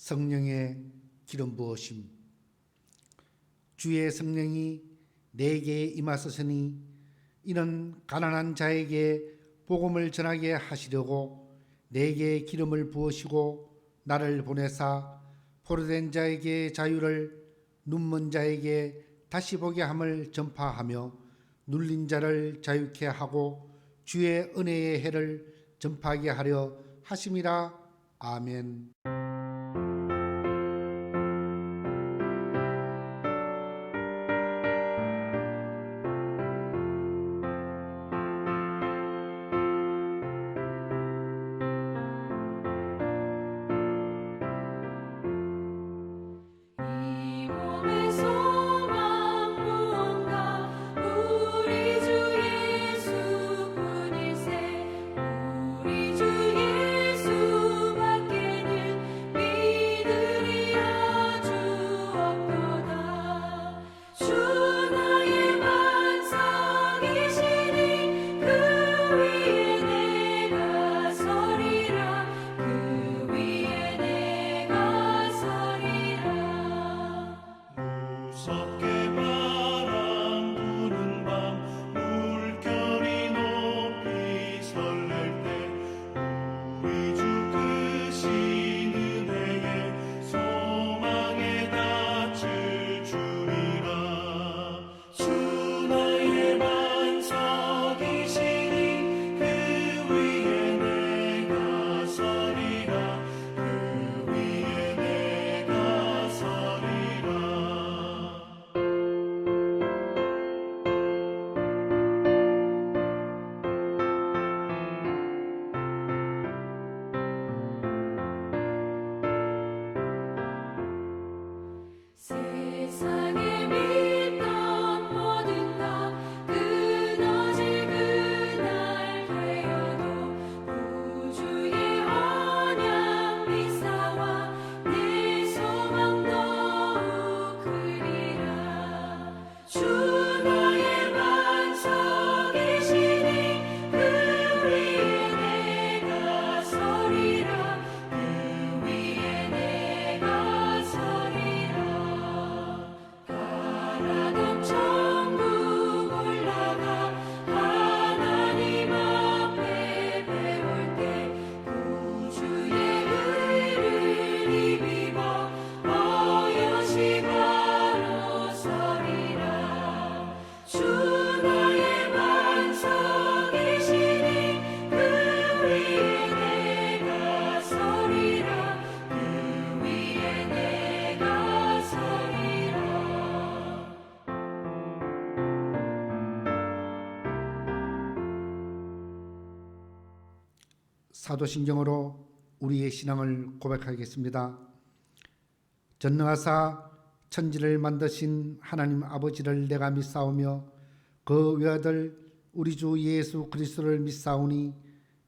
성령의 기름 부으심. 주의 성령이 내게 임하소서니 이는 가난한 자에게 복음을 전하게 하시려고 내게 기름을 부으시고 나를 보내사 포로된 자에게 자유를, 눈먼 자에게 다시 보게 함을 전파하며 눌린 자를 자유케 하고 주의 은혜의 해를 전파하게 하려 하심이라. 아멘. 사도신경으로 우리의 신앙을 고백하겠습니다. 전능하사 천지를 만드신 하나님 아버지를 내가 믿사오며 그 외아들 우리 주 예수 그리스도를 믿사오니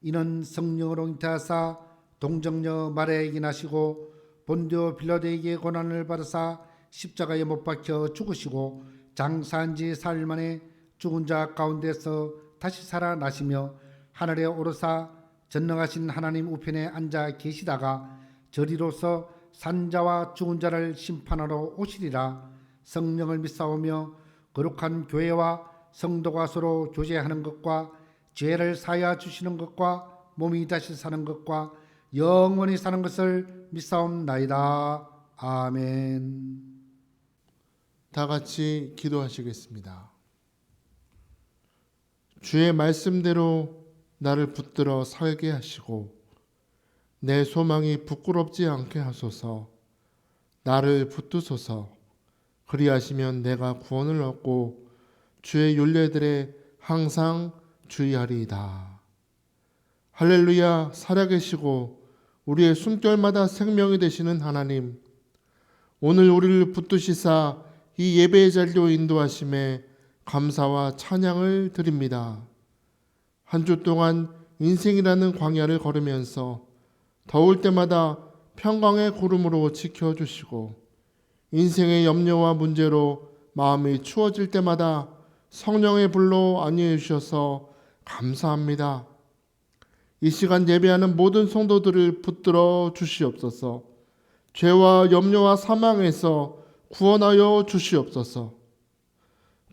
이는 성령으로 잉태하사 동정녀 마리아에게 나시고 본디오 빌라도에게 고난을 받으사 십자가에 못 박혀 죽으시고 장사한 지 사흘 만에 죽은 자 가운데서 다시 살아나시며 하늘에 오르사 전능하신 하나님 우편에 앉아 계시다가 저리로서 산자와 죽은 자를 심판하러 오시리라. 성령을 믿사오며 거룩한 교회와 성도가 서로 교제하는 것과 죄를 사하여 주시는 것과 몸이 다시 사는 것과 영원히 사는 것을 믿사옵나이다. 아멘. 다 같이 기도하시겠습니다. 주의 말씀대로 나를 붙들어 살게 하시고 내 소망이 부끄럽지 않게 하소서. 나를 붙드소서. 그리하시면 내가 구원을 얻고 주의 율례들에 항상 주의하리이다. 할렐루야. 살아계시고 우리의 숨결마다 생명이 되시는 하나님, 오늘 우리를 붙드시사 이 예배의 자리로 인도하심에 감사와 찬양을 드립니다. 한 주 동안 인생이라는 광야를 걸으면서 더울 때마다 평강의 구름으로 지켜주시고 인생의 염려와 문제로 마음이 추워질 때마다 성령의 불로 안위해 주셔서 감사합니다. 이 시간 예배하는 모든 성도들을 붙들어 주시옵소서. 죄와 염려와 사망에서 구원하여 주시옵소서.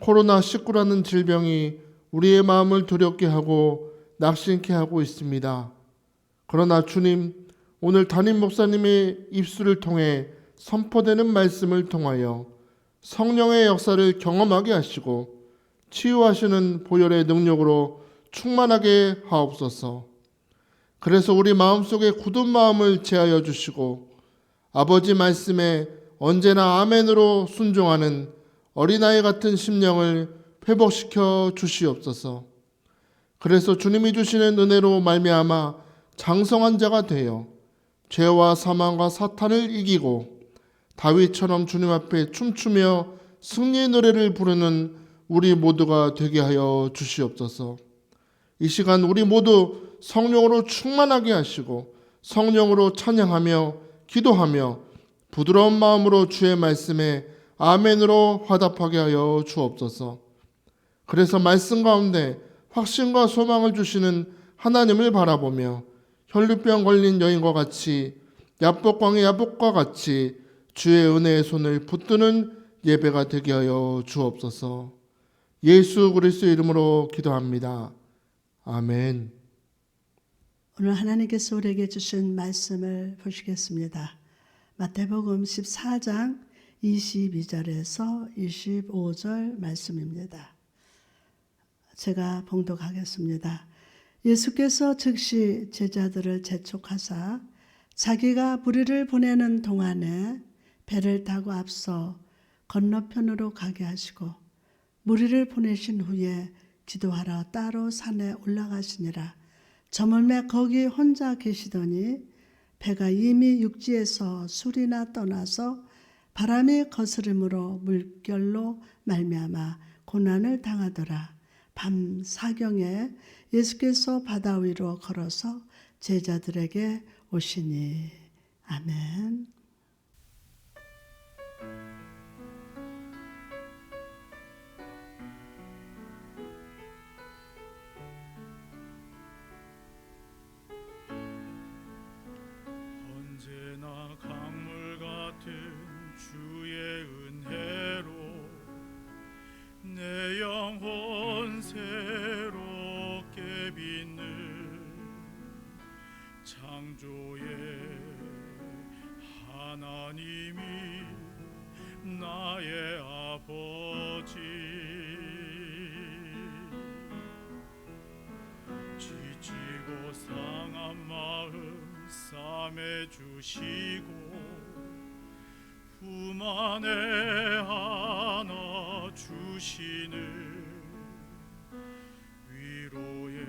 코로나19라는 질병이 우리의 마음을 두렵게 하고 낙심케 하고 있습니다. 그러나 주님, 오늘 담임 목사님의 입술을 통해 선포되는 말씀을 통하여 성령의 역사를 경험하게 하시고 치유하시는 보혈의 능력으로 충만하게 하옵소서. 그래서 우리 마음속에 굳은 마음을 제하여 주시고 아버지 말씀에 언제나 아멘으로 순종하는 어린아이 같은 심령을 회복시켜 주시옵소서. 그래서 주님이 주시는 은혜로 말미암아 장성한 자가 되어 죄와 사망과 사탄을 이기고 다윗처럼 주님 앞에 춤추며 승리의 노래를 부르는 우리 모두가 되게 하여 주시옵소서. 이 시간 우리 모두 성령으로 충만하게 하시고 성령으로 찬양하며 기도하며 부드러운 마음으로 주의 말씀에 아멘으로 화답하게 하여 주옵소서. 그래서 말씀 가운데 확신과 소망을 주시는 하나님을 바라보며 혈루병 걸린 여인과 같이 야복강의 야복과 같이 주의 은혜의 손을 붙드는 예배가 되게 하여 주옵소서. 예수 그리스도의 이름으로 기도합니다. 아멘. 오늘 하나님께서 우리에게 주신 말씀을 보시겠습니다. 마태복음 14장 22절에서 25절 말씀입니다. 제가 봉독하겠습니다. 예수께서 즉시 제자들을 재촉하사 자기가 무리를 보내는 동안에 배를 타고 앞서 건너편으로 가게 하시고 무리를 보내신 후에 기도하러 따로 산에 올라가시니라. 저물매 거기 혼자 계시더니 배가 이미 육지에서 술이나 떠나서 바람이 거스름으로 물결로 말미암아 고난을 당하더라. 밤 사경에 예수께서 바다 위로 걸어서 제자들에게 오시니. 아멘. 언제나 강물 같은 주의 은혜로 내 영혼 새롭게 빛는 창조의 하나님이 나의 아버지, 지치고 상한 마음 싸매 주시고 품 안에 안아 주시는 위로의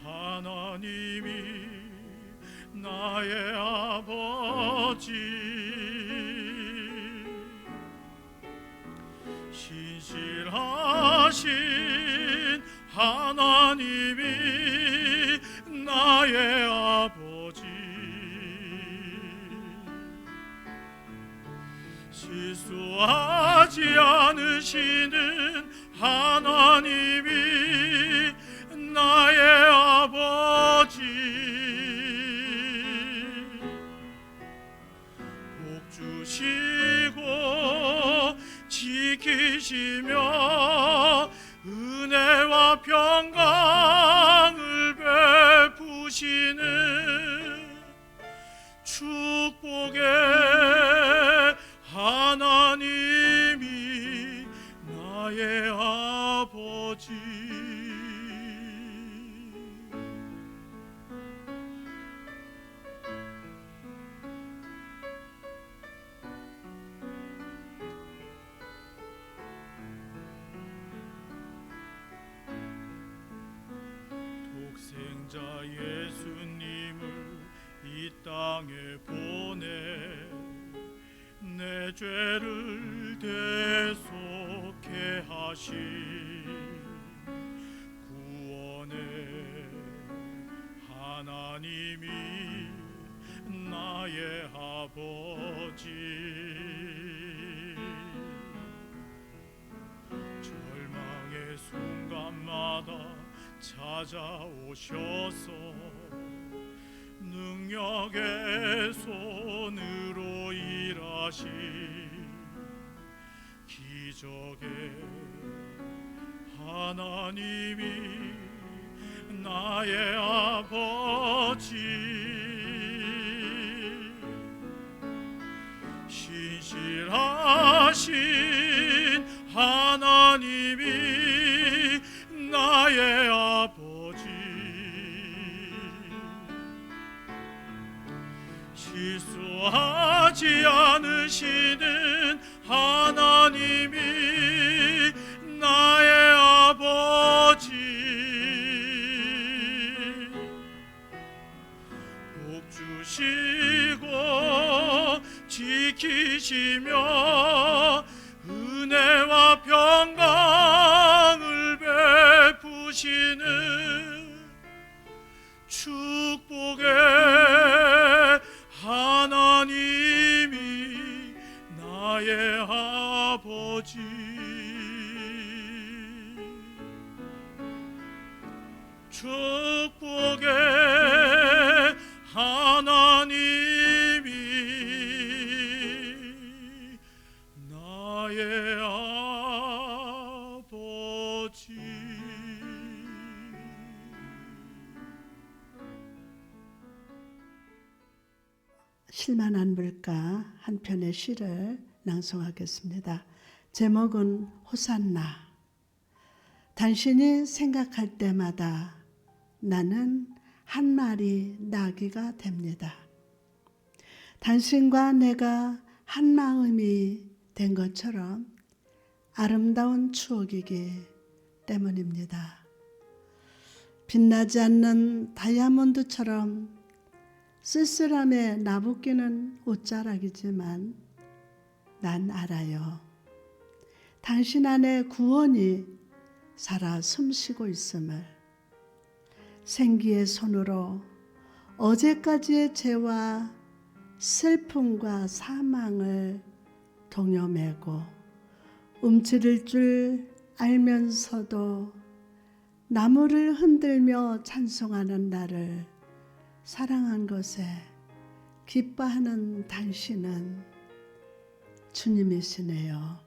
하나님이 나의 아버지, 신실하신 하나님이 나의 아버지, 실수하지 않으시는 하나님이 나의 아버지, 복 주시고 지키시며 은혜와 평강을 베푸시는 축복의 하나님이 나의 아버지. 독생자 예수님을 이 땅에 보내 내 죄를 대속해 하신 구원의 하나님이 나의 아버지, 절망의 순간마다 찾아오셔서 능력의 손으로 일하신 기적의 하나님이 나의 아버지, 신실하신 하나님이 나의 아버지, 실수하지 않으시는 하나님이 나의 아버지, 복 주시고 지키시며 은혜와 평강을 베푸시는 축복의 하나님이 나의 아버지, 축복의 하나님이 나의 아버지. 실만한 물가 한 편의 시를 낭송하겠습니다. 제목은 호산나. 당신이 생각할 때마다 나는 한 마리 나귀가 됩니다. 당신과 내가 한 마음이 된 것처럼 아름다운 추억이기 때문입니다. 빛나지 않는 다이아몬드처럼 쓸쓸함에 나부끼는 옷자락이지만 난 알아요. 당신 안에 구원이 살아 숨쉬고 있음을. 생기의 손으로 어제까지의 죄와 슬픔과 사망을 동여매고 움츠릴 줄 알면서도 나무를 흔들며 찬송하는 나를 사랑한 것에 기뻐하는 당신은 주님이시네요.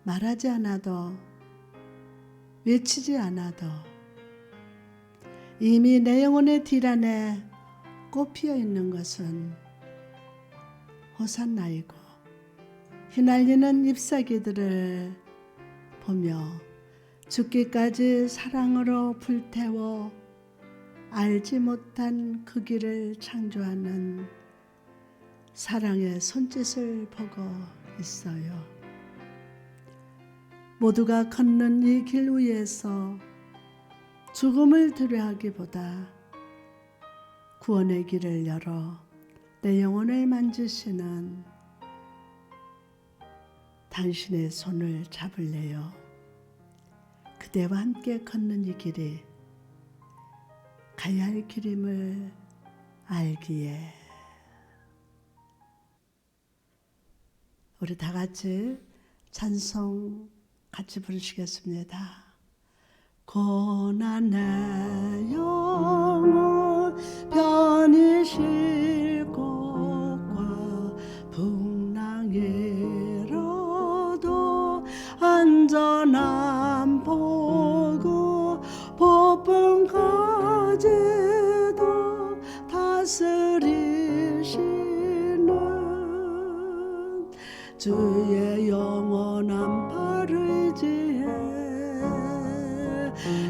말하지 않아도 외치지 않아도 이미 내 영혼의 딜 안에 꽃 피어 있는 것은 호산나이고 휘날리는 잎사귀들을 보며 죽기까지 사랑으로 불태워 알지 못한 그 길을 창조하는 사랑의 손짓을 보고 있어요. 모두가 걷는 이 길 위에서 죽음을 두려워하기보다 구원의 길을 열어 내 영혼을 만지시는 당신의 손을 잡을래요. 그대와 함께 걷는 이 길이 가야 할 길임을 알기에. 우리 다 같이 찬송 같이 부르시겠습니다. 고난의 영혼 편히 쉴 곳과 풍랑이라도 안전한 보고 폭풍 가지도 다스리시는 주의 영원한 팔을 의지해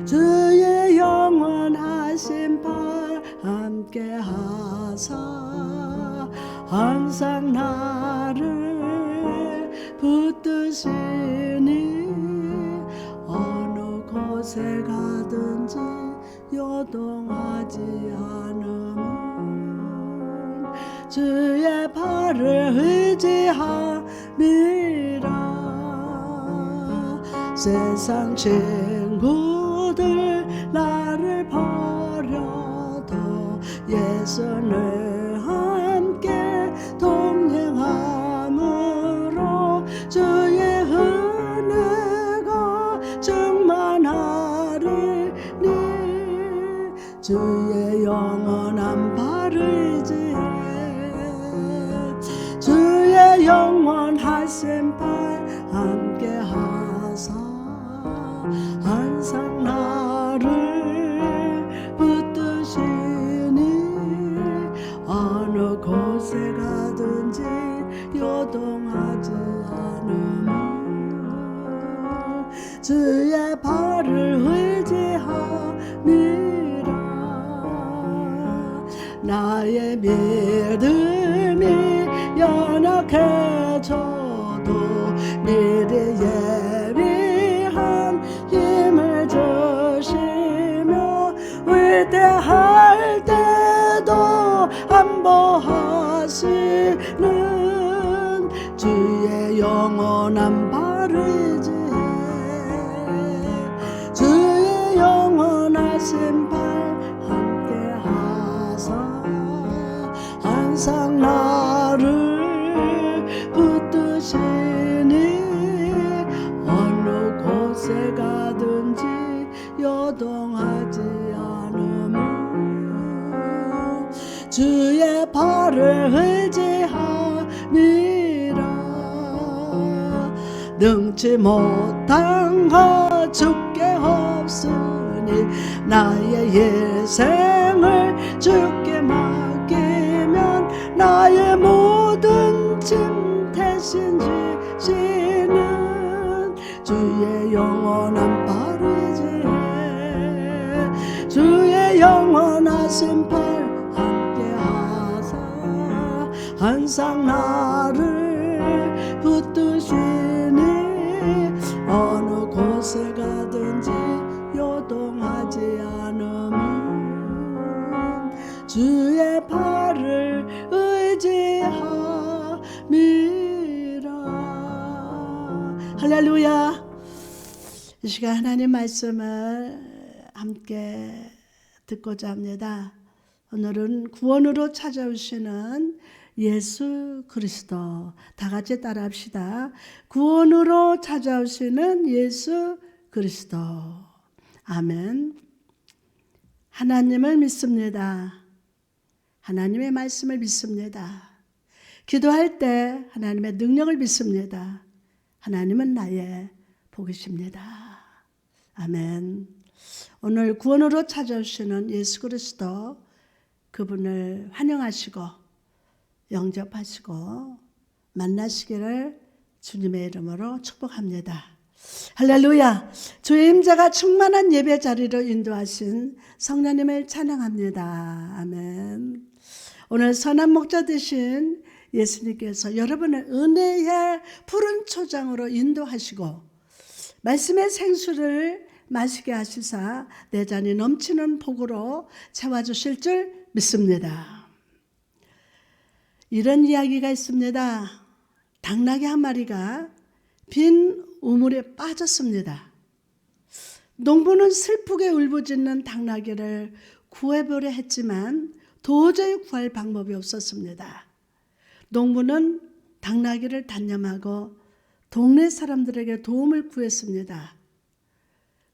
주의 영원하신 팔 함께 하사 항상 나를 붙드시니 어느 곳에 가든지 요동하지 않음은 주의 팔을 의지함이라. 세상 친구들 나를 버려도 예수를 함께 동행함으로 주의 은혜가 충만하리니 주의 영원한 발을 의지해 주의 영원하신 발 함께 하사 항상 나를 붙드시니 어느 곳에 가든지 요동하지 않으며 주의 발을 의지함이라 나의 믿음이 연약해져도 미리 예비한 힘을 주시며 위대할 때도 안보하시는 주의 영원한 발을 의지해 주의 영원하신 발 함께 하사 항상 나를 붙드시니 어느 곳에 가든지 요동하지 않으며 주의 발을 의지함이라 능치 못한 것 주께 없으니 나의 일생을 주께 맡기면 나의 모든 짐 대신 지시는 주의 영원한 발을 의지해 주의 영원하신 발 함께 하사 항상 나를 붙드시니 어느 곳에 가든지 요동하지 않으면 주의 발을 의지함이라. 할렐루야. 이 시간 하나님 말씀을 함께 듣고자 합니다. 오늘은 구원으로 찾아오시는 예수 그리스도, 다 같이 따라합시다. 구원으로 찾아오시는 예수 그리스도. 아멘. 하나님을 믿습니다. 하나님의 말씀을 믿습니다. 기도할 때 하나님의 능력을 믿습니다. 하나님은 나의 복이십니다. 아멘. 오늘 구원으로 찾아오시는 예수 그리스도, 그분을 환영하시고 영접하시고 만나시기를 주님의 이름으로 축복합니다. 할렐루야. 주의 임재가 충만한 예배 자리로 인도하신 성령님을 찬양합니다. 아멘. 오늘 선한 목자 되신 예수님께서 여러분을 은혜의 푸른 초장으로 인도하시고 말씀의 생수를 마시게 하시사 내 잔이 넘치는 복으로 채워주실 줄 믿습니다. 이런 이야기가 있습니다. 당나귀 한 마리가 빈 우물에 빠졌습니다. 농부는 슬프게 울부짖는 당나귀를 구해보려 했지만 도저히 구할 방법이 없었습니다. 농부는 당나귀를 단념하고 동네 사람들에게 도움을 구했습니다.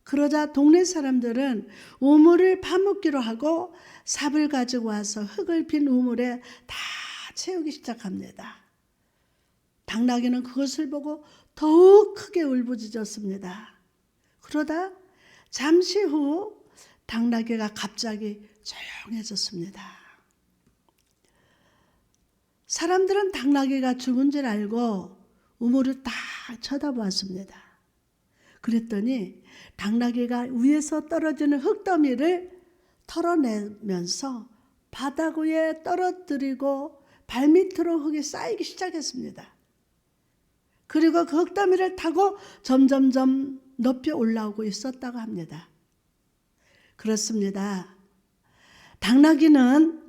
그러자 동네 사람들은 우물을 파묻기로 하고 삽을 가지고 와서 흙을 빈 우물에 다 채우기 시작합니다. 당나귀는 그것을 보고 더욱 크게 울부짖었습니다. 그러다 잠시 후 당나귀가 갑자기 조용해졌습니다. 사람들은 당나귀가 죽은 줄 알고 우물을 딱 쳐다보았습니다. 그랬더니 당나귀가 위에서 떨어지는 흙더미를 털어내면서 바닥 위에 떨어뜨리고 발밑으로 흙이 쌓이기 시작했습니다. 그리고 그 흙더미를 타고 점점점 높이 올라오고 있었다고 합니다. 그렇습니다. 당나귀는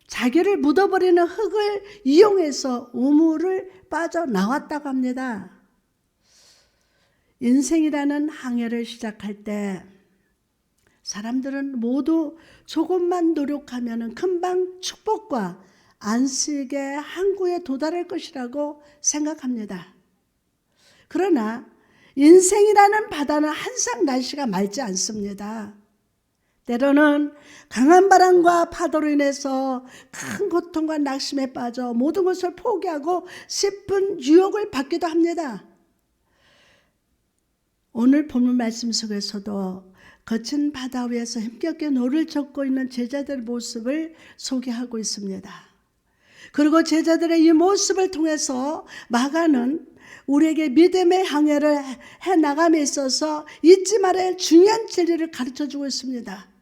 자기를 묻어버리는 흙을 이용해서 우물을 빠져나왔다고 합니다. 인생이라는 항해를 시작할 때 사람들은 모두 조금만 노력하면 금방 축복과 안식의 항구에 도달할 것이라고 생각합니다. 그러나 인생이라는 바다는 항상 날씨가 맑지 않습니다. 때로는 강한 바람과 파도로 인해서 큰 고통과 낙심에 빠져 모든 것을 포기하고 싶은 유혹을 받기도 합니다. 오늘 본문 말씀 속에서도 거친 바다 위에서 힘겹게 노를 젓고 있는 제자들의 모습을 소개하고 있습니다. 그리고 제자들의 이 모습을 통해서 마가는 우리에게 믿음의 항해를 해나감에 있어서 잊지 말아야 할 중요한 진리를 가르쳐주고 있습니다.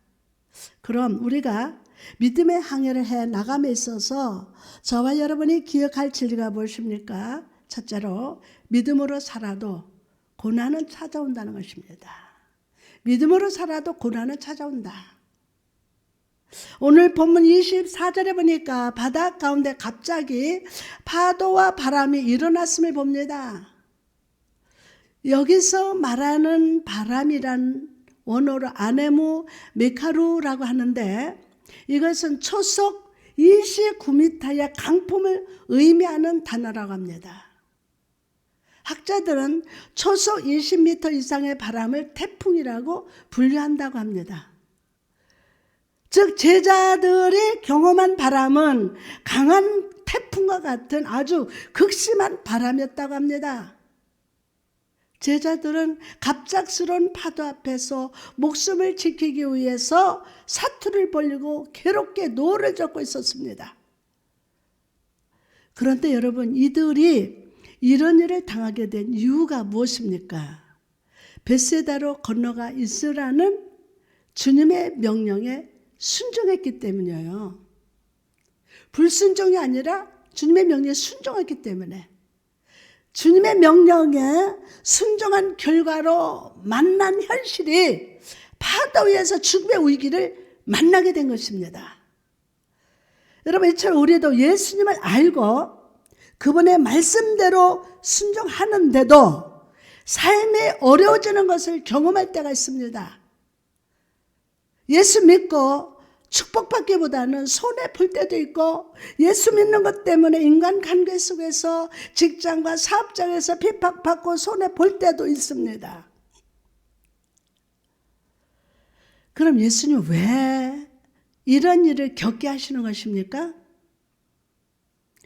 그럼 우리가 믿음의 항해를 해나감에 있어서 저와 여러분이 기억할 진리가 무엇입니까? 첫째로 믿음으로 살아도 고난은 찾아온다는 것입니다. 믿음으로 살아도 고난은 찾아온다. 오늘 본문 24절에 보니까 바다 가운데 갑자기 파도와 바람이 일어났음을 봅니다. 여기서 말하는 바람이란 원어로 아네모 메카루라고 하는데 이것은 초속 29m의 강풍을 의미하는 단어라고 합니다. 학자들은 초속 20m 이상의 바람을 태풍이라고 분류한다고 합니다. 즉 제자들이 경험한 바람은 강한 태풍과 같은 아주 극심한 바람이었다고 합니다. 제자들은 갑작스러운 파도 앞에서 목숨을 지키기 위해서 사투를 벌리고 괴롭게 노를 젓고 있었습니다. 그런데 여러분, 이들이 이런 일을 당하게 된 이유가 무엇입니까? 벳세다로 건너가 있으라는 주님의 명령에 순종했기 때문이에요. 불순종이 아니라 주님의 명령에 순종했기 때문에, 주님의 명령에 순종한 결과로 만난 현실이 파도 위에서 죽음의 위기를 만나게 된 것입니다. 여러분, 이처럼 우리도 예수님을 알고 그분의 말씀대로 순종하는데도 삶이 어려워지는 것을 경험할 때가 있습니다. 예수 믿고 축복받기보다는 손해볼 때도 있고, 예수 믿는 것 때문에 인간관계 속에서 직장과 사업장에서 핍박받고 손해볼 때도 있습니다. 그럼 예수님 왜 이런 일을 겪게 하시는 것입니까?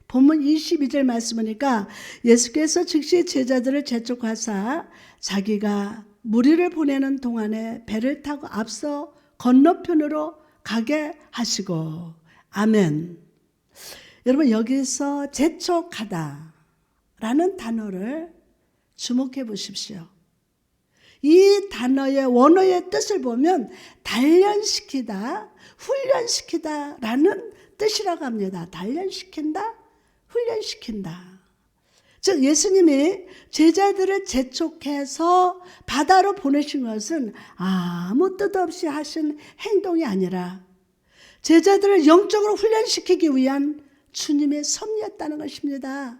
본문 22절 말씀 보니까 예수께서 즉시 제자들을 재촉하사 자기가 무리를 보내는 동안에 배를 타고 앞서 건너편으로 가게 하시고. 아멘. 여러분, 여기서 재촉하다 라는 단어를 주목해 보십시오. 이 단어의 원어의 뜻을 보면 단련시키다, 훈련시키다 라는 뜻이라고 합니다. 단련시킨다, 훈련시킨다. 즉 예수님이 제자들을 재촉해서 바다로 보내신 것은 아무 뜻 없이 하신 행동이 아니라 제자들을 영적으로 훈련시키기 위한 주님의 섭리였다는 것입니다.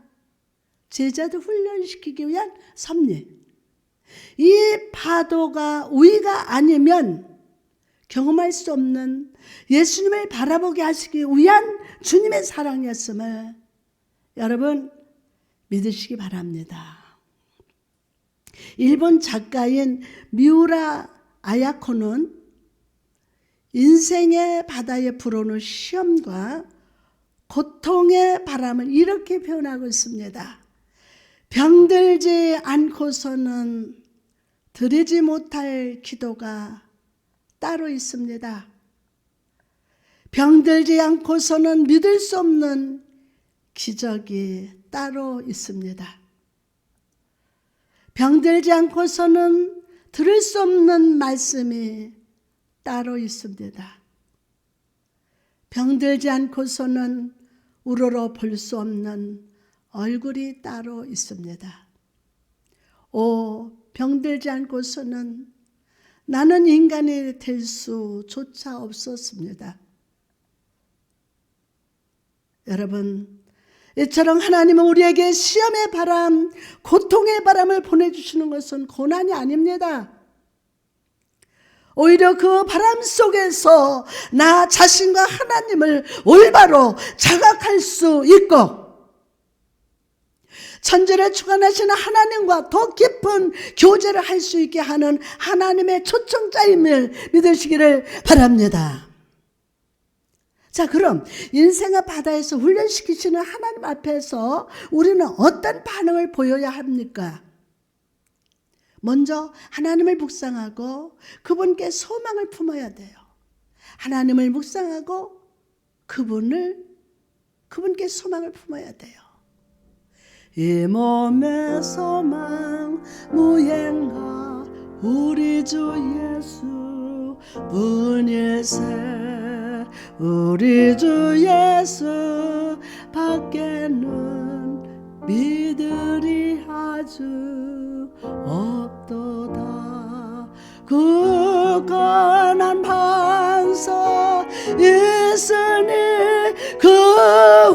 제자들 훈련시키기 위한 섭리. 이 파도가 우위가 아니면 경험할 수 없는 예수님을 바라보게 하시기 위한 주님의 사랑이었음을 여러분 믿으시기 바랍니다. 일본 작가인 미우라 아야코는 인생의 바다에 불어오는 시험과 고통의 바람을 이렇게 표현하고 있습니다. 병들지 않고서는 드리지 못할 기도가 따로 있습니다. 병들지 않고서는 믿을 수 없는 기적이 따로 있습니다. 병들지 않고서는 들을 수 없는 말씀이 따로 있습니다. 병들지 않고서는 우러러 볼 수 없는 얼굴이 따로 있습니다. 오, 병들지 않고서는 나는 인간이 될 수조차 없었습니다. 여러분, 이처럼 하나님은 우리에게 시험의 바람, 고통의 바람을 보내주시는 것은 고난이 아닙니다. 오히려 그 바람 속에서 나 자신과 하나님을 올바로 자각할 수 있고, 천지를 주관하시는 하나님과 더 깊은 교제를 할 수 있게 하는 하나님의 초청자임을 믿으시기를 바랍니다. 자, 그럼 인생의 바다에서 훈련시키시는 하나님 앞에서 우리는 어떤 반응을 보여야 합니까? 먼저 하나님을 묵상하고 그분께 소망을 품어야 돼요. 하나님을 묵상하고 그분께 소망을 품어야 돼요. 이 몸의 소망 무행가 우리 주 예수 분일세. 우리 주 예수 밖에는 믿으리 아주 없도다. 굳건한 반석 있으니 그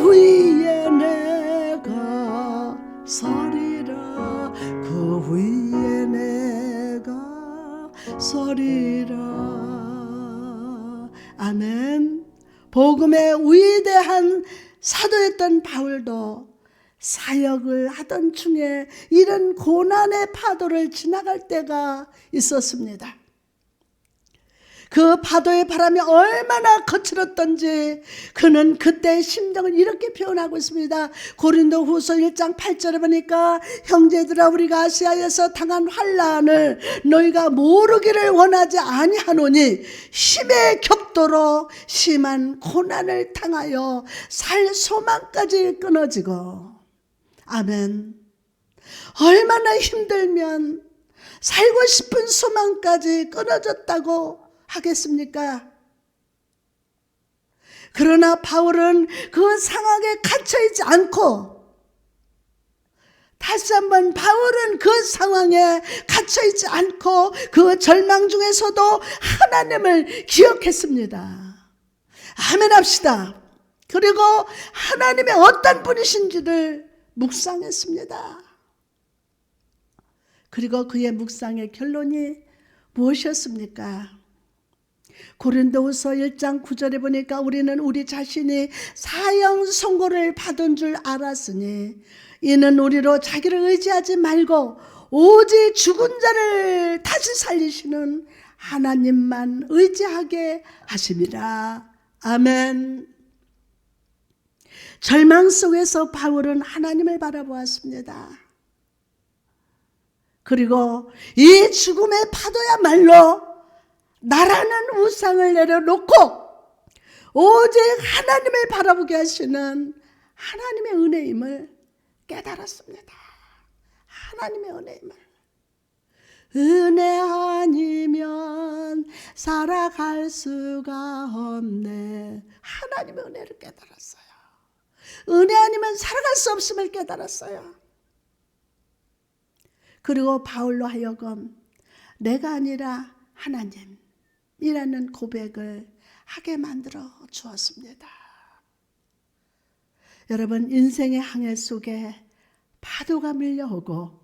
위에 내가 서리라. 그 위에 내가 서리라. 아멘. 복음의 위대한 사도였던 바울도 사역을 하던 중에 이런 고난의 파도를 지나갈 때가 있었습니다. 그 파도의 바람이 얼마나 거칠었던지 그는 그때의 심정을 이렇게 표현하고 있습니다. 고린도후서 1장 8절에 보니까 형제들아 우리가 아시아에서 당한 환난을 너희가 모르기를 원하지 아니하노니 힘에 격도로 심한 고난을 당하여 살 소망까지 끊어지고. 아멘. 얼마나 힘들면 살고 싶은 소망까지 끊어졌다고 하겠습니까? 그러나 바울은 그 상황에 갇혀있지 않고, 다시 한번 바울은 그 상황에 갇혀있지 않고 그 절망 중에서도 하나님을 기억했습니다. 아멘 합시다. 그리고 하나님의 어떤 분이신지를 묵상했습니다. 그리고 그의 묵상의 결론이 무엇이었습니까? 고린도후서 1장 9절에 보니까 우리는 우리 자신이 사형 선고를 받은 줄 알았으니 이는 우리로 자기를 의지하지 말고 오직 죽은 자를 다시 살리시는 하나님만 의지하게 하심이라. 아멘. 절망 속에서 바울은 하나님을 바라보았습니다. 그리고 이 죽음의 파도야말로 나라는 우상을 내려놓고 오직 하나님을 바라보게 하시는 하나님의 은혜임을 깨달았습니다. 하나님의 은혜임을. 은혜 아니면 살아갈 수가 없네. 하나님의 은혜를 깨달았어요. 은혜 아니면 살아갈 수 없음을 깨달았어요. 그리고 바울로 하여금 내가 아니라 하나님이라는 고백을 하게 만들어 주었습니다. 여러분, 인생의 항해 속에 파도가 밀려오고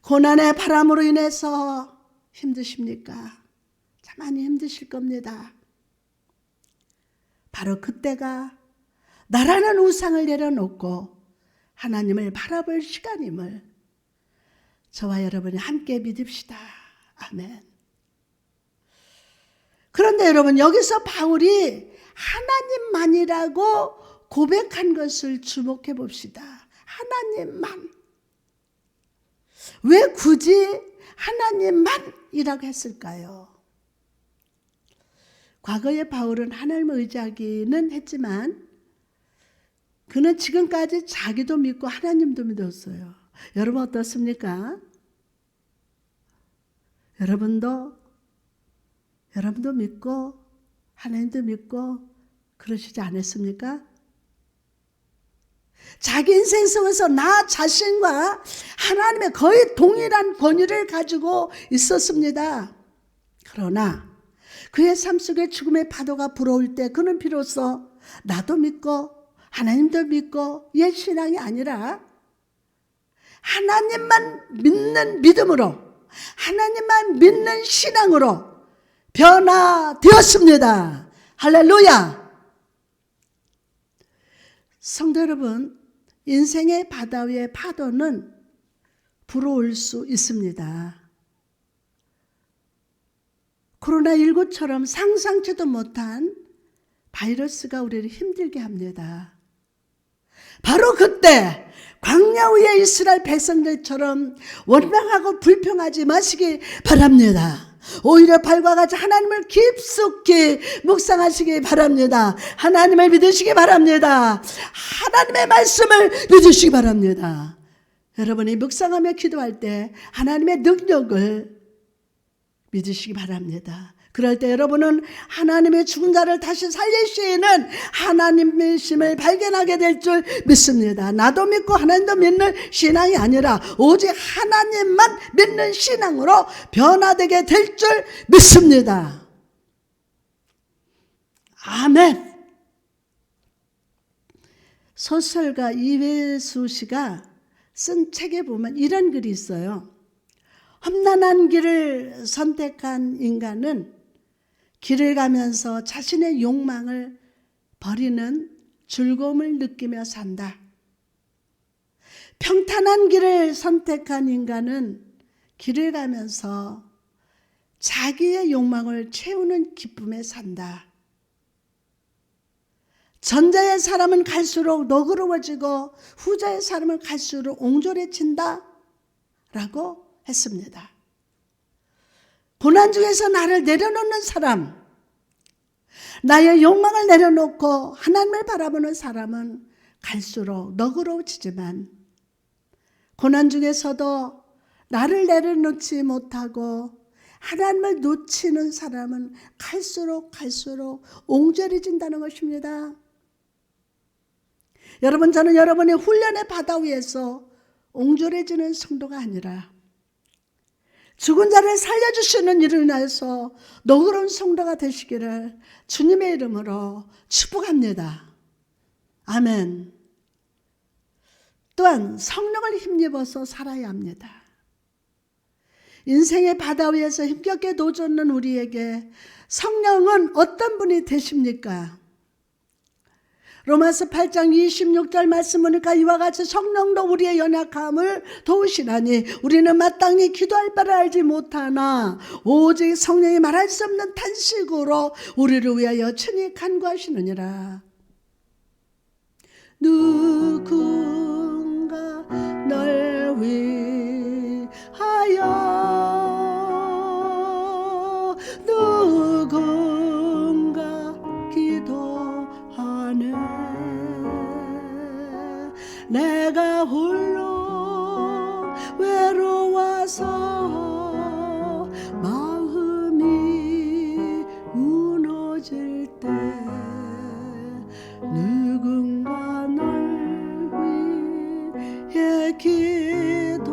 고난의 바람으로 인해서 힘드십니까? 참 많이 힘드실 겁니다. 바로 그때가 나라는 우상을 내려놓고 하나님을 바라볼 시간임을 저와 여러분이 함께 믿읍시다. 아멘. 그런데 여러분, 여기서 바울이 하나님만이라고 고백한 것을 주목해 봅시다. 하나님만. 왜 굳이 하나님만이라고 했을까요? 과거에 바울은 하나님을 의지하기는 했지만 그는 지금까지 자기도 믿고 하나님도 믿었어요. 여러분 어떻습니까? 여러분도 믿고 하나님도 믿고 그러시지 않았습니까? 자기 인생 속에서 나 자신과 하나님의 거의 동일한 권위를 가지고 있었습니다. 그러나 그의 삶 속에 죽음의 파도가 불어올 때 그는 비로소 나도 믿고 하나님도 믿고 옛 신앙이 아니라 하나님만 믿는 믿음으로, 하나님만 믿는 신앙으로 변화되었습니다. 할렐루야. 성도 여러분, 인생의 바다 위의 파도는 불어올 수 있습니다. 코로나19처럼 상상치도 못한 바이러스가 우리를 힘들게 합니다. 바로 그때 광야 위에 이스라엘 백성들처럼 원망하고 불평하지 마시기 바랍니다. 오히려 발과 같이 하나님을 깊숙이 묵상하시기 바랍니다. 하나님을 믿으시기 바랍니다. 하나님의 말씀을 믿으시기 바랍니다. 여러분이 묵상하며 기도할 때 하나님의 능력을 믿으시기 바랍니다. 그럴 때 여러분은 하나님의 죽은 자를 다시 살리시는 하나님의 심을 발견하게 될 줄 믿습니다. 나도 믿고 하나님도 믿는 신앙이 아니라 오직 하나님만 믿는 신앙으로 변화되게 될 줄 믿습니다. 아멘. 소설가 이회수 씨가 쓴 책에 보면 이런 글이 있어요. 험난한 길을 선택한 인간은 길을 가면서 자신의 욕망을 버리는 즐거움을 느끼며 산다. 평탄한 길을 선택한 인간은 길을 가면서 자기의 욕망을 채우는 기쁨에 산다. 전자의 사람은 갈수록 너그러워지고 후자의 사람은 갈수록 옹졸해진다 라고 했습니다. 고난 중에서 나를 내려놓는 사람, 나의 욕망을 내려놓고 하나님을 바라보는 사람은 갈수록 너그러워지지만 고난 중에서도 나를 내려놓지 못하고 하나님을 놓치는 사람은 갈수록 옹졸해진다는 것입니다. 여러분, 저는 여러분의 훈련의 바다 위에서 옹졸해지는 성도가 아니라 죽은 자를 살려주시는 일을 인하여서 너그러운 성도가 되시기를 주님의 이름으로 축복합니다. 아멘. 또한 성령을 힘입어서 살아야 합니다. 인생의 바다 위에서 힘겹게 노젓는 우리에게 성령은 어떤 분이 되십니까? 로마서 8장 26절 말씀 보니까 이와 같이 성령도 우리의 연약함을 도우시나니 우리는 마땅히 기도할 바를 알지 못하나 오직 성령이 말할 수 없는 탄식으로 우리를 위하여 친히 간구하시느니라. 누군가 널 위하여 누군가 기도하네. 내가 홀로 외로워서 마음이 무너질 때 누군가 널 위해 기도하네.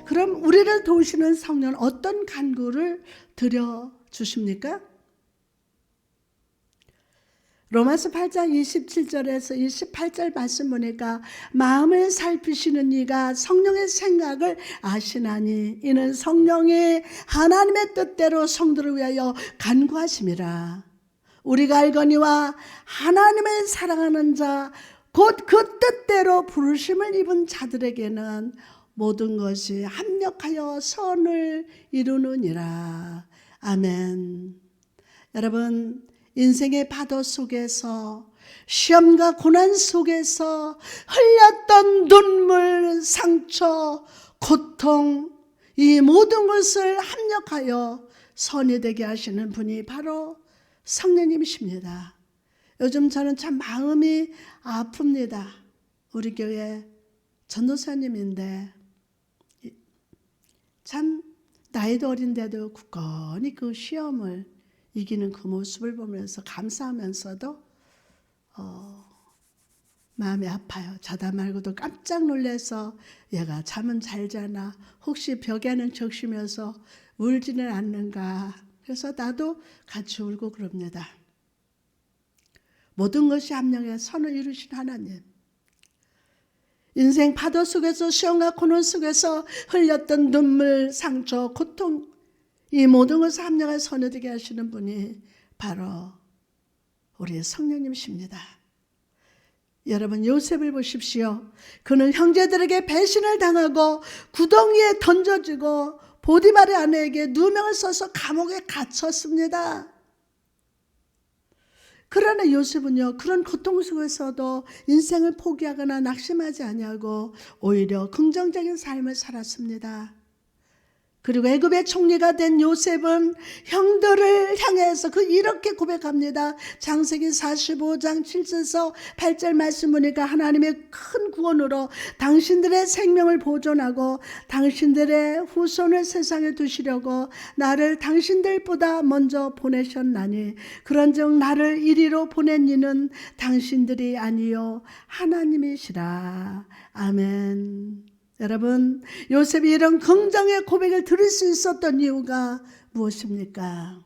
그럼 우리를 도우시는 성령은 어떤 간구를 드려주십니까? 로마서 8장 27절에서 28절 말씀 보니까 마음을 살피시는 이가 성령의 생각을 아시나니 이는 성령이 하나님의 뜻대로 성도를 위하여 간구하심이라. 우리가 알거니와 하나님을 사랑하는 자 곧 그 뜻대로 부르심을 입은 자들에게는 모든 것이 합력하여 선을 이루느니라. 아멘. 여러분, 인생의 파도 속에서 시험과 고난 속에서 흘렸던 눈물, 상처, 고통, 이 모든 것을 합력하여 선이 되게 하시는 분이 바로 성령님이십니다. 요즘 저는 참 마음이 아픕니다. 우리 교회 전도사님인데 참 나이도 어린데도 굳건히 그 시험을 이기는 그 모습을 보면서 감사하면서도 마음이 아파요. 자다 말고도 깜짝 놀라서 얘가 잠은 잘 자나 혹시 벽에는 적시면서 울지는 않는가. 그래서 나도 같이 울고 그럽니다. 모든 것이 합력해 선을 이루신 하나님. 인생 파도 속에서 시험과 고난 속에서 흘렸던 눈물, 상처, 고통 이 모든 것을 합력해 선을 되게 하시는 분이 바로 우리의 성령님이십니다. 여러분 요셉을 보십시오. 그는 형제들에게 배신을 당하고 구덩이에 던져지고 보디발의 아내에게 누명을 써서 감옥에 갇혔습니다. 그러나 요셉은요, 그런 고통 속에서도 인생을 포기하거나 낙심하지 아니하고 오히려 긍정적인 삶을 살았습니다. 그리고 애굽의 총리가 된 요셉은 형들을 향해서 이렇게 고백합니다. 창세기 45장 7절에서 8절 말씀 보니까 하나님의 큰 구원으로 당신들의 생명을 보존하고 당신들의 후손을 세상에 두시려고 나를 당신들보다 먼저 보내셨나니 그런즉 나를 이리로 보낸 이는 당신들이 아니요 하나님이시라. 아멘. 여러분, 요셉이 이런 긍정의 고백을 들을 수 있었던 이유가 무엇입니까?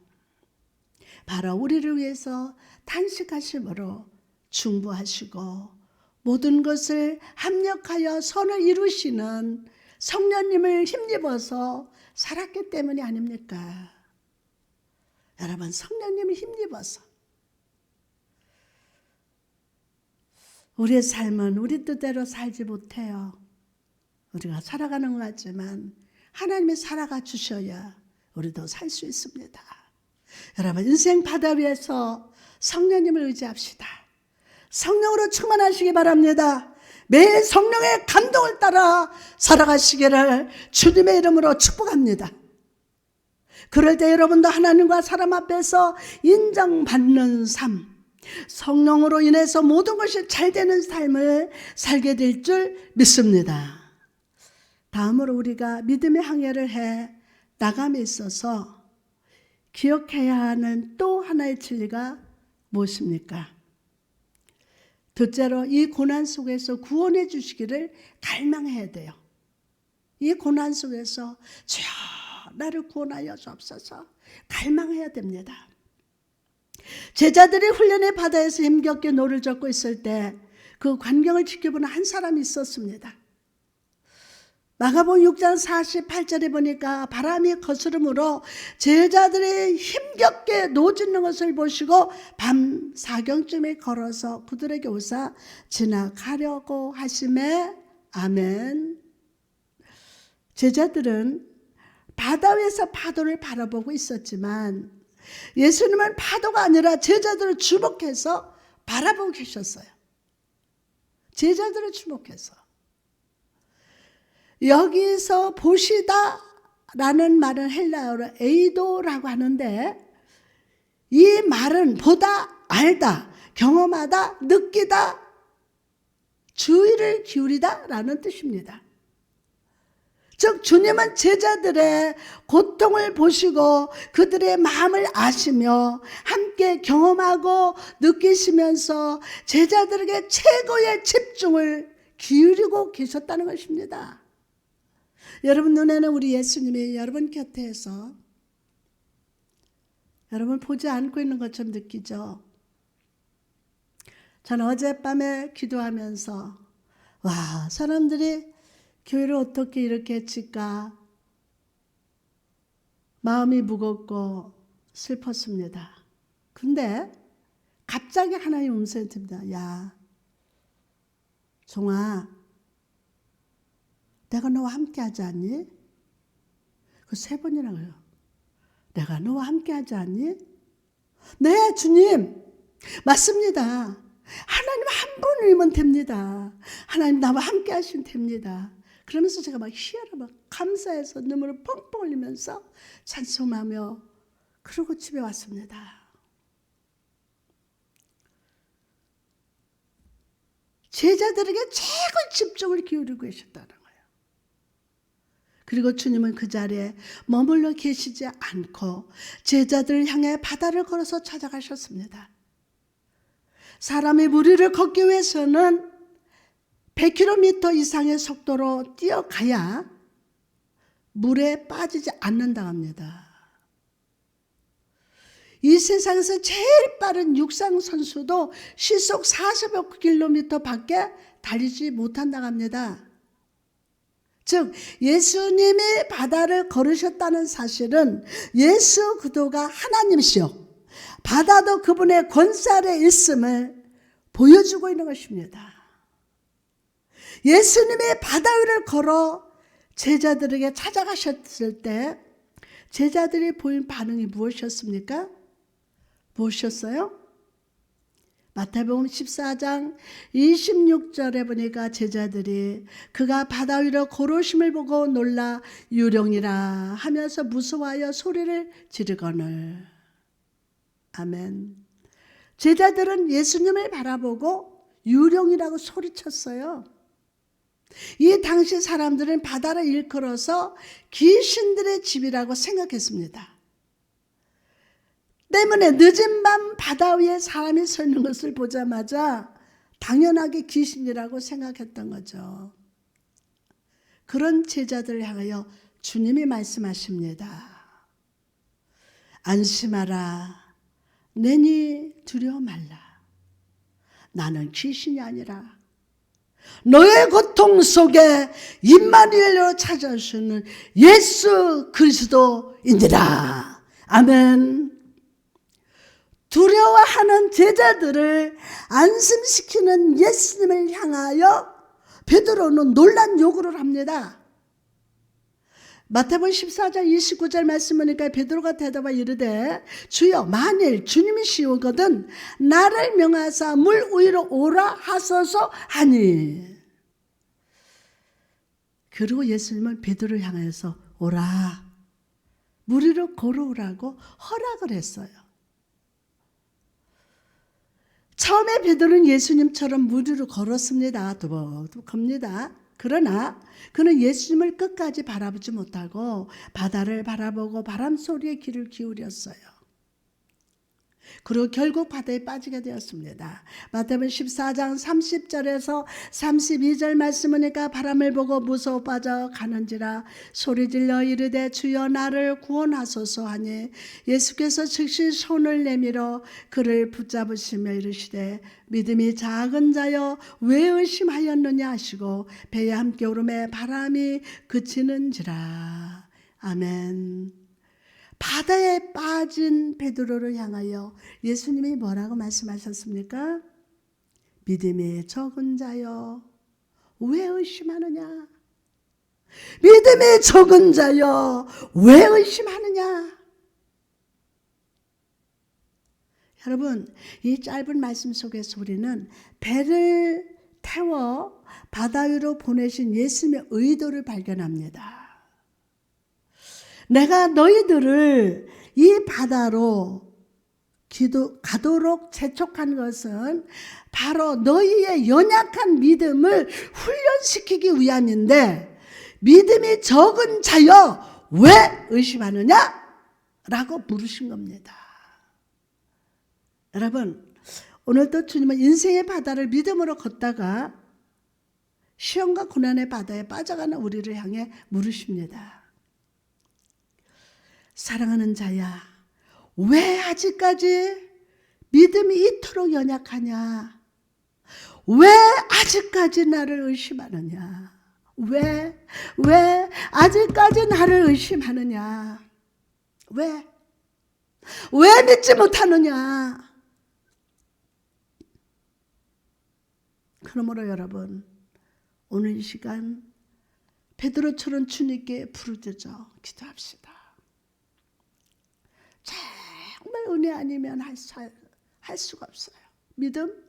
바로 우리를 위해서 탄식하심으로 중보하시고 모든 것을 합력하여 선을 이루시는 성령님을 힘입어서 살았기 때문이 아닙니까? 여러분, 성령님을 힘입어서 우리의 삶은 우리 뜻대로 살지 못해요. 우리가 살아가는 것 같지만 하나님이 살아가 주셔야 우리도 살 수 있습니다. 여러분, 인생 바다 위에서 성령님을 의지합시다. 성령으로 충만하시기 바랍니다. 매일 성령의 감동을 따라 살아가시기를 주님의 이름으로 축복합니다. 그럴 때 여러분도 하나님과 사람 앞에서 인정받는 삶, 성령으로 인해서 모든 것이 잘 되는 삶을 살게 될 줄 믿습니다. 다음으로 우리가 믿음의 항해를 해 나감에 있어서 기억해야 하는 또 하나의 진리가 무엇입니까? 둘째로 이 고난 속에서 구원해 주시기를 갈망해야 돼요. 이 고난 속에서 주여 나를 구원하여 주옵소서 갈망해야 됩니다. 제자들이 훈련의 바다에서 힘겹게 노를 젓고 있을 때 그 광경을 지켜보는 한 사람이 있었습니다. 마가복음 6장 48절에 보니까 바람이 거스름으로 제자들이 힘겹게 노짓는 것을 보시고 밤 사경쯤에 걸어서 그들에게 오사 지나가려고 하심에 아멘. 제자들은 바다 위에서 파도를 바라보고 있었지만 예수님은 파도가 아니라 제자들을 주목해서 바라보고 계셨어요. 제자들을 주목해서. 여기서 보시다 라는 말은 헬라어로 에이도라고 하는데 이 말은 보다, 알다, 경험하다, 느끼다, 주의를 기울이다 라는 뜻입니다. 즉 주님은 제자들의 고통을 보시고 그들의 마음을 아시며 함께 경험하고 느끼시면서 제자들에게 최고의 집중을 기울이고 계셨다는 것입니다. 여러분 눈에는 우리 예수님이 여러분 곁에서 여러분 보지 않고 있는 것처럼 느끼죠. 저는 어젯밤에 기도하면서 와, 사람들이 교회를 어떻게 이렇게 했을까 마음이 무겁고 슬펐습니다. 근데 갑자기 하나님 음성이 듭니다. 야, 종아, 내가 너와 함께 하지 않니? 그 3번이나 그래요. 내가 너와 함께 하지 않니? 네, 주님. 맞습니다. 하나님 한 분이면 됩니다. 하나님 나와 함께 하시면 됩니다. 그러면서 제가 막 희열을 막 감사해서 눈물을 펑펑 흘리면서 찬송하며 그러고 집에 왔습니다. 제자들에게 최고의 집중을 기울이고 계셨다는 거예요. 그리고 주님은 그 자리에 머물러 계시지 않고 제자들을 향해 바다를 걸어서 찾아가셨습니다. 사람이 무리를 걷기 위해서는 100km 이상의 속도로 뛰어가야 물에 빠지지 않는다고 합니다. 이 세상에서 제일 빠른 육상 선수도 시속 40km 밖에 달리지 못한다고 합니다. 즉 예수님이 바다를 걸으셨다는 사실은 예수 그도가 하나님이시요 바다도 그분의 권세 아래 있음을 보여주고 있는 것입니다. 예수님이 바다 위를 걸어 제자들에게 찾아가셨을 때 제자들이 보인 반응이 무엇이었습니까? 무엇이었어요? 마태복음 14장 26절에 보니까 제자들이 그가 바다 위로 걸어오심을 보고 놀라 유령이라 하면서 무서워하여 소리를 지르거늘. 아멘. 제자들은 예수님을 바라보고 유령이라고 소리쳤어요. 이 당시 사람들은 바다를 일컬어서 귀신들의 집이라고 생각했습니다. 때문에 늦은 밤 바다 위에 사람이 서 있는 것을 보자마자 당연하게 귀신이라고 생각했던 거죠. 그런 제자들을 향하여 주님이 말씀하십니다. 안심하라. 내니 두려워 말라. 나는 귀신이 아니라 너의 고통 속에 임마누엘로 찾아오시는 예수 그리스도인지라. 아멘. 두려워하는 제자들을 안심시키는 예수님을 향하여 베드로는 놀란 요구를 합니다. 마태복음 14장 29절 말씀하니까 베드로가 대답하여 이르되 주여 만일 주님이시오거든 나를 명하사 물 위로 오라 하소서 하니. 그리고 예수님은 베드로를 향해서 오라 물 위로 걸어오라고 허락을 했어요. 처음에 베드로는 예수님처럼 물 위로 걸었습니다. 두벅두벅 겁니다. 그러나 그는 예수님을 끝까지 바라보지 못하고 바다를 바라보고 바람 소리에 귀를 기울였어요. 그리고 결국 바다에 빠지게 되었습니다. 마태복음 14장 30절에서 32절 말씀하니까 바람을 보고 무서워 빠져 가는지라 소리질러 이르되 주여 나를 구원하소서 하니 예수께서 즉시 손을 내밀어 그를 붙잡으시며 이르시되 믿음이 작은 자여 왜 의심하였느냐 하시고 배에 함께 오르매 바람이 그치는지라. 아멘. 바다에 빠진 베드로를 향하여 예수님이 뭐라고 말씀하셨습니까? 믿음이 적은 자여 왜 의심하느냐? 믿음이 적은 자여 왜 의심하느냐? 여러분, 이 짧은 말씀 속에서 우리는 배를 태워 바다 위로 보내신 예수님의 의도를 발견합니다. 내가 너희들을 이 바다로 가도록 재촉한 것은 바로 너희의 연약한 믿음을 훈련시키기 위함인데 믿음이 적은 자여 왜 의심하느냐? 라고 물으신 겁니다. 여러분, 오늘도 주님은 인생의 바다를 믿음으로 걷다가 시험과 고난의 바다에 빠져가는 우리를 향해 물으십니다. 사랑하는 자야, 왜 아직까지 믿음이 이토록 연약하냐? 왜 아직까지 나를 의심하느냐? 왜 아직까지 나를 의심하느냐? 왜 믿지 못하느냐? 그러므로 여러분, 오늘 이 시간 베드로처럼 주님께 부르짖어 기도합시다. 정말 은혜 아니면 할 수가 없어요. 믿음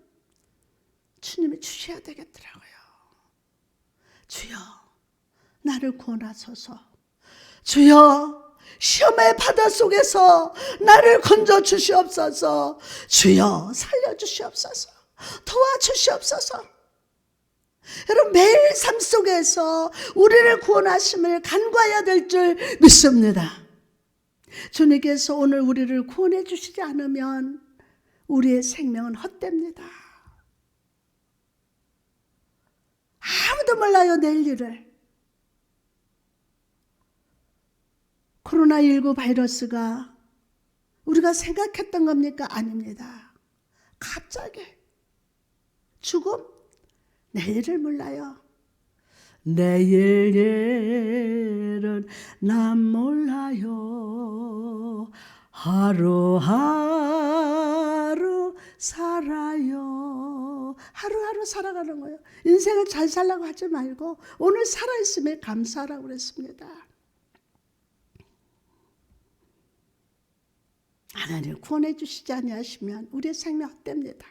주님이 주셔야 되겠더라고요. 주여 나를 구원하소서. 주여 시험의 바다 속에서 나를 건져 주시옵소서. 주여 살려 주시옵소서. 도와주시옵소서. 여러분, 매일 삶 속에서 우리를 구원하심을 간구해야 될 줄 믿습니다. 주님께서 오늘 우리를 구원해 주시지 않으면 우리의 생명은 헛됩니다. 아무도 몰라요, 내일 일을. 코로나19 바이러스가 우리가 생각했던 겁니까? 아닙니다. 갑자기 죽음? 내일을 몰라요. 내일 일은 난 몰라요. 하루하루 감사하고 살아가는 거예요. 인생을 잘 살라고 하지 말고 오늘 살아있음에 감사하라고 그랬습니다. 하나님 구원해 주시지 아니하시면 우리의 생명 헛됩니다.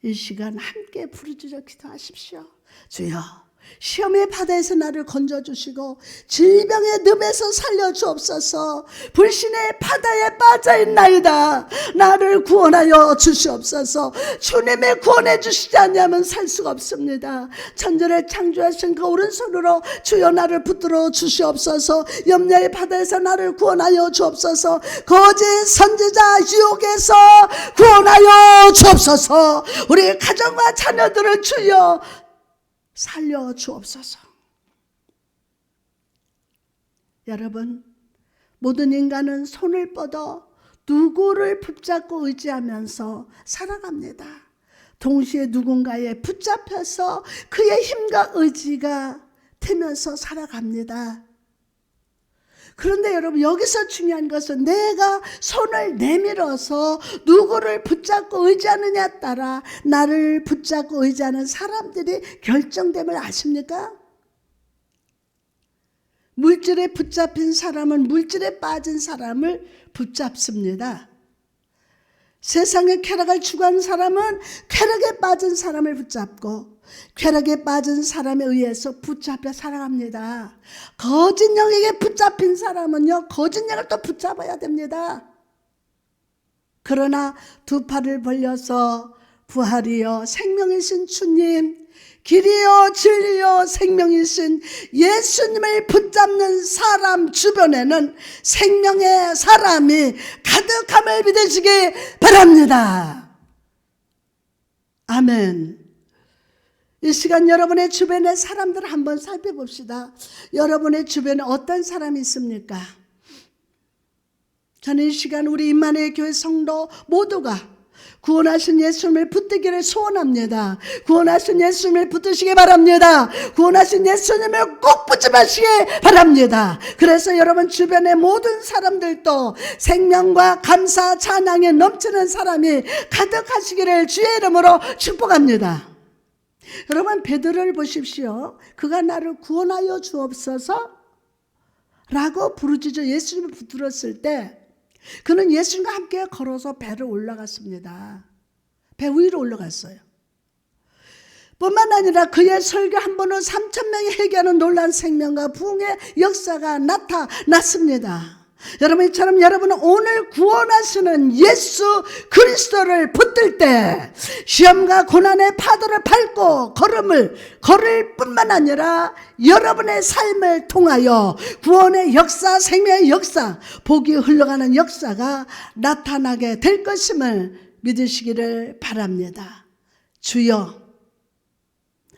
이 시간 함께 부르짖어 기도하십시오. 주여, 시험의 바다에서 나를 건져주시고 질병의 늪에서 살려주옵소서. 불신의 바다에 빠져있나이다. 나를 구원하여 주시옵소서. 주님이 구원해 주시지 않으면 살 수가 없습니다. 천지를 창조하신 그 오른손으로 주여 나를 붙들어 주시옵소서. 염려의 바다에서 나를 구원하여 주옵소서. 거짓 선지자 유혹에서 구원하여 주옵소서. 우리 가정과 자녀들을 주여 살려 주옵소서. 여러분, 모든 인간은 손을 뻗어 누구를 붙잡고 의지하면서 살아갑니다. 동시에 누군가에 붙잡혀서 그의 힘과 의지가 되면서 살아갑니다. 그런데 여러분, 여기서 중요한 것은 내가 손을 내밀어서 누구를 붙잡고 의지하느냐에 따라 나를 붙잡고 의지하는 사람들이 결정됨을 아십니까? 물질에 붙잡힌 사람은 물질에 빠진 사람을 붙잡습니다. 세상의 쾌락을 추구하는 사람은 쾌락에 빠진 사람을 붙잡고 쾌락에 빠진 사람에 의해서 붙잡혀 살아갑니다. 거짓 영에게 붙잡힌 사람은요, 거짓 영을 또 붙잡아야 됩니다. 그러나 두 팔을 벌려서 부활이여 생명이신 주님, 길이요 진리요 생명이신 예수님을 붙잡는 사람 주변에는 생명의 사람이 가득함을 믿으시기 바랍니다. 아멘. 이 시간 여러분의 주변의 사람들을 한번 살펴봅시다. 여러분의 주변에 어떤 사람이 있습니까? 저는 이 시간 우리 임마누엘 교회 성도 모두가 구원하신 예수님을 붙들기를 소원합니다. 구원하신 예수님을 붙드시기 바랍니다. 구원하신 예수님을 꼭 붙잡으시기 바랍니다. 그래서 여러분 주변의 모든 사람들도 생명과 감사 찬양에 넘치는 사람이 가득하시기를 주의 이름으로 축복합니다. 여러분, 베드로를 보십시오. 그가 나를 구원하여 주옵소서 라고 부르짖어 예수님을 붙들었을 때 그는 예수님과 함께 걸어서 배를 올라갔습니다. 배 위로 올라갔어요. 뿐만 아니라 그의 설교 한 번은 3,000명이 회개하는 놀라운 생명과 부흥의 역사가 나타났습니다. 여러분, 이처럼 여러분은 오늘 구원하시는 예수 그리스도를 붙들 때 시험과 고난의 파도를 밟고 걸을 뿐만 아니라 여러분의 삶을 통하여 구원의 역사, 생명의 역사, 복이 흘러가는 역사가 나타나게 될 것임을 믿으시기를 바랍니다. 주여,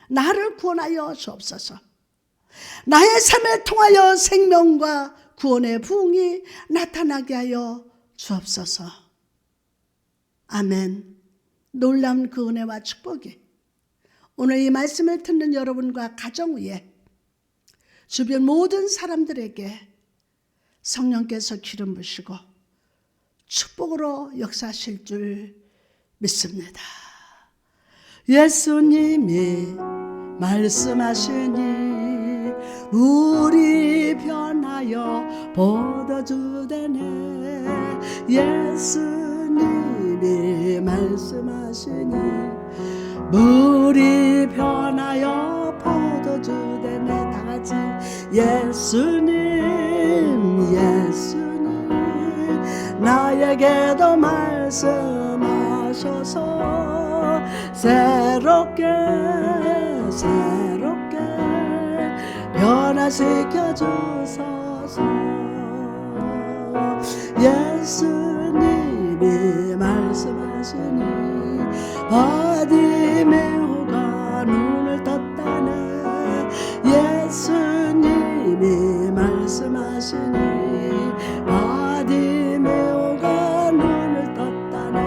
나를 구원하여 주옵소서. 나의 삶을 통하여 생명과 구원의 부흥이 나타나게 하여 주옵소서. 아멘. 놀라운 그 은혜와 축복이 오늘 이 말씀을 듣는 여러분과 가정 위에 주변 모든 사람들에게 성령께서 기름 부으시고 축복으로 역사하실 줄 믿습니다. 예수님이 말씀하시니 물이 변하여 포도주되네. 예수님이 말씀하시니 물이 변하여 포도주되네. 다같이 예수님 나에게도 말씀하셔서 새롭게 변화시켜 주소서. 예수님이 말씀하시니 바디메오가 눈을 떴다네. 예수님이 말씀하시니 바디메오가 눈을 떴다네.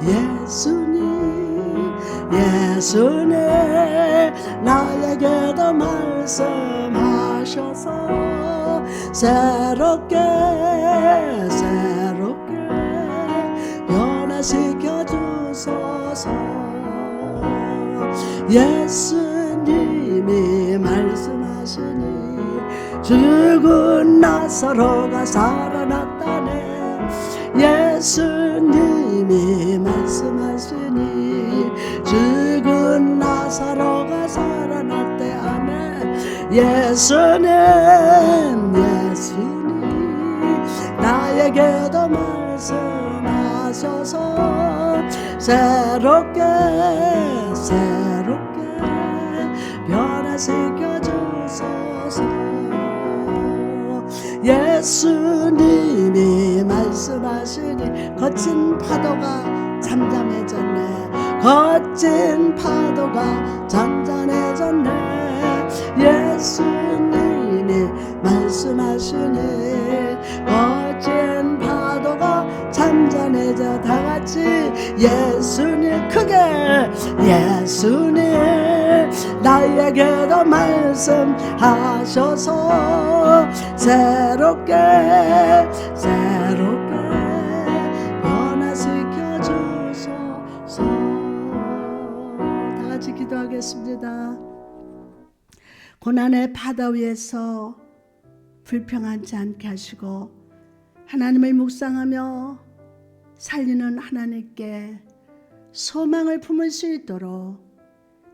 예수님 나에게도 말씀하셔서 새롭게 변화시켜 주소서. 예수님이 말씀하시니 죽은 나사로가 살아났다네. 예수님이 말씀하시니 죽은 나사로가 살아났대. 아멘. 예수님 나에게도 말씀하셔서 새롭게 변화시켜 주소서. 예수님이 말씀하시니 거친 파도가 잠잠해졌네. 거친 파도가 잔잔해졌네. 예수님이 말씀하시니 거친 파도가 잠잠해져. 다같이 예수님 크게 예수님 나에게도 말씀하셔서 새롭게 변화시켜 주소서. 다같이 기도하겠습니다. 고난의 바다 위에서 불평하지 않게 하시고 하나님을 묵상하며 살리는 하나님께 소망을 품을 수 있도록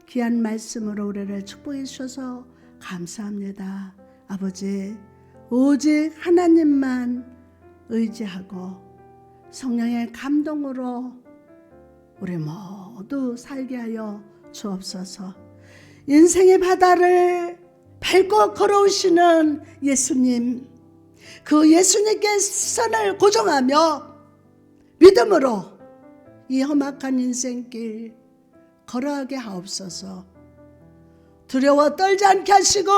귀한 말씀으로 우리를 축복해 주셔서 감사합니다. 아버지, 오직 하나님만 의지하고 성령의 감동으로 우리 모두 살게 하여 주옵소서. 인생의 바다를 밟고 걸어오시는 예수님, 그 예수님께 선을 고정하며 믿음으로 이 험악한 인생길 걸어가게 하옵소서. 두려워 떨지 않게 하시고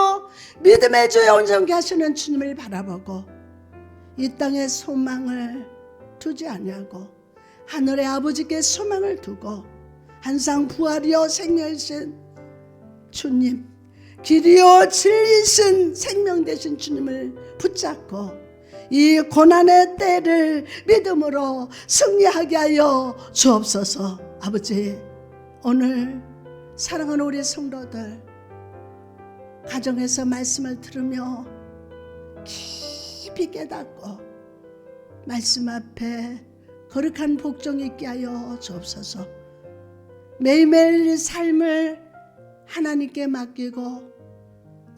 믿음의 주에 온전케 하시는 주님을 바라보고 이 땅에 소망을 두지 아니하고 하늘의 아버지께 소망을 두고 항상 부활이요 생명이신 주님, 길이요 진리신 생명 되신 주님을 붙잡고 이 고난의 때를 믿음으로 승리하게 하여 주옵소서. 아버지, 오늘 사랑하는 우리 성도들 가정에서 말씀을 들으며 깊이 깨닫고 말씀 앞에 거룩한 복종 있게 하여 주옵소서. 매일매일 삶을 하나님께 맡기고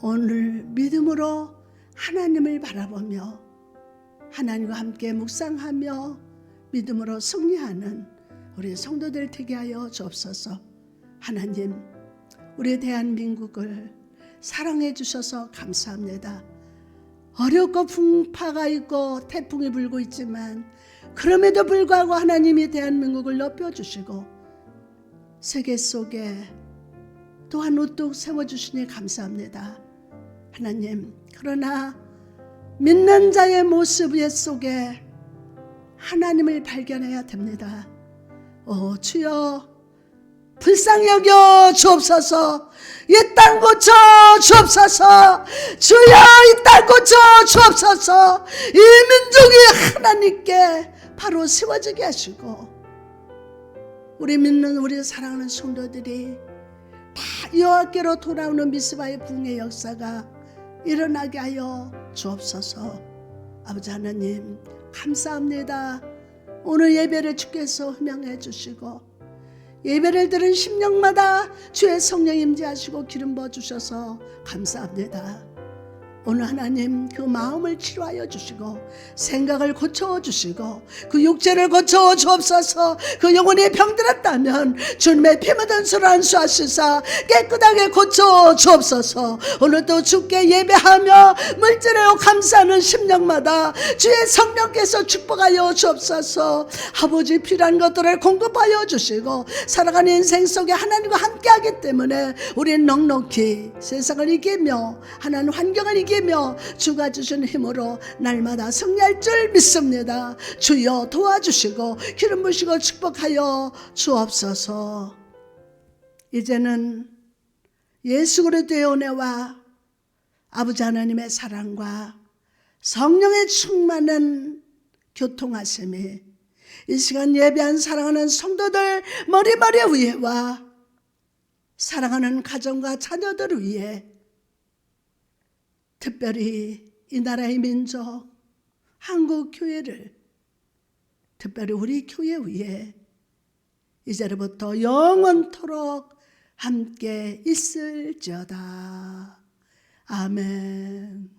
오늘 믿음으로 하나님을 바라보며 하나님과 함께 묵상하며 믿음으로 승리하는 우리 성도들 되게 하여 주옵소서. 하나님, 우리 대한민국을 사랑해 주셔서 감사합니다. 어렵고 풍파가 있고 태풍이 불고 있지만 그럼에도 불구하고 하나님이 대한민국을 높여주시고 세계 속에 또한 우뚝 세워주시니 감사합니다. 하나님, 그러나 믿는 자의 모습 속에 하나님을 발견해야 됩니다. 오 주여, 불쌍히 여겨 주옵소서. 이 땅 고쳐 주옵소서. 주여, 이 땅 고쳐 주옵소서. 이 민족이 하나님께 바로 세워지게 하시고 우리 믿는 우리 사랑하는 성도들이 다 여호와께로 돌아오는 미스바의 부흥의 역사가 일어나게 하여 주옵소서. 아버지 하나님, 감사합니다. 오늘 예배를 주께서 흠양해 주시고 예배를 들은 심령마다 주의 성령 임재하시고 기름 부어 주셔서 감사합니다. 오늘 하나님, 그 마음을 치료하여 주시고 생각을 고쳐 주시고 그 육체를 고쳐 주옵소서. 그 영혼이 병들었다면 주님의 피 묻은 수를 안수하시사 깨끗하게 고쳐 주옵소서. 오늘도 주께 예배하며 물질에 감사하는 심령마다 주의 성령께서 축복하여 주옵소서. 아버지, 필요한 것들을 공급하여 주시고 살아가는 인생 속에 하나님과 함께하기 때문에 우리는 넉넉히 세상을 이기며 하나님 환경을 이기며 주가 주신 힘으로 날마다 승리할 줄 믿습니다. 주여 도와주시고 기름 부으시고 축복하여 주옵소서. 이제는 예수 그리스도의 은혜와 아버지 하나님의 사랑과 성령의 충만한 교통하심이 이 시간 예배한 사랑하는 성도들 머리 위에와 사랑하는 가정과 자녀들을 위해, 특별히 이 나라의 민족, 한국 교회를, 특별히 우리 교회 위에 이제로부터 영원토록 함께 있을지어다. 아멘.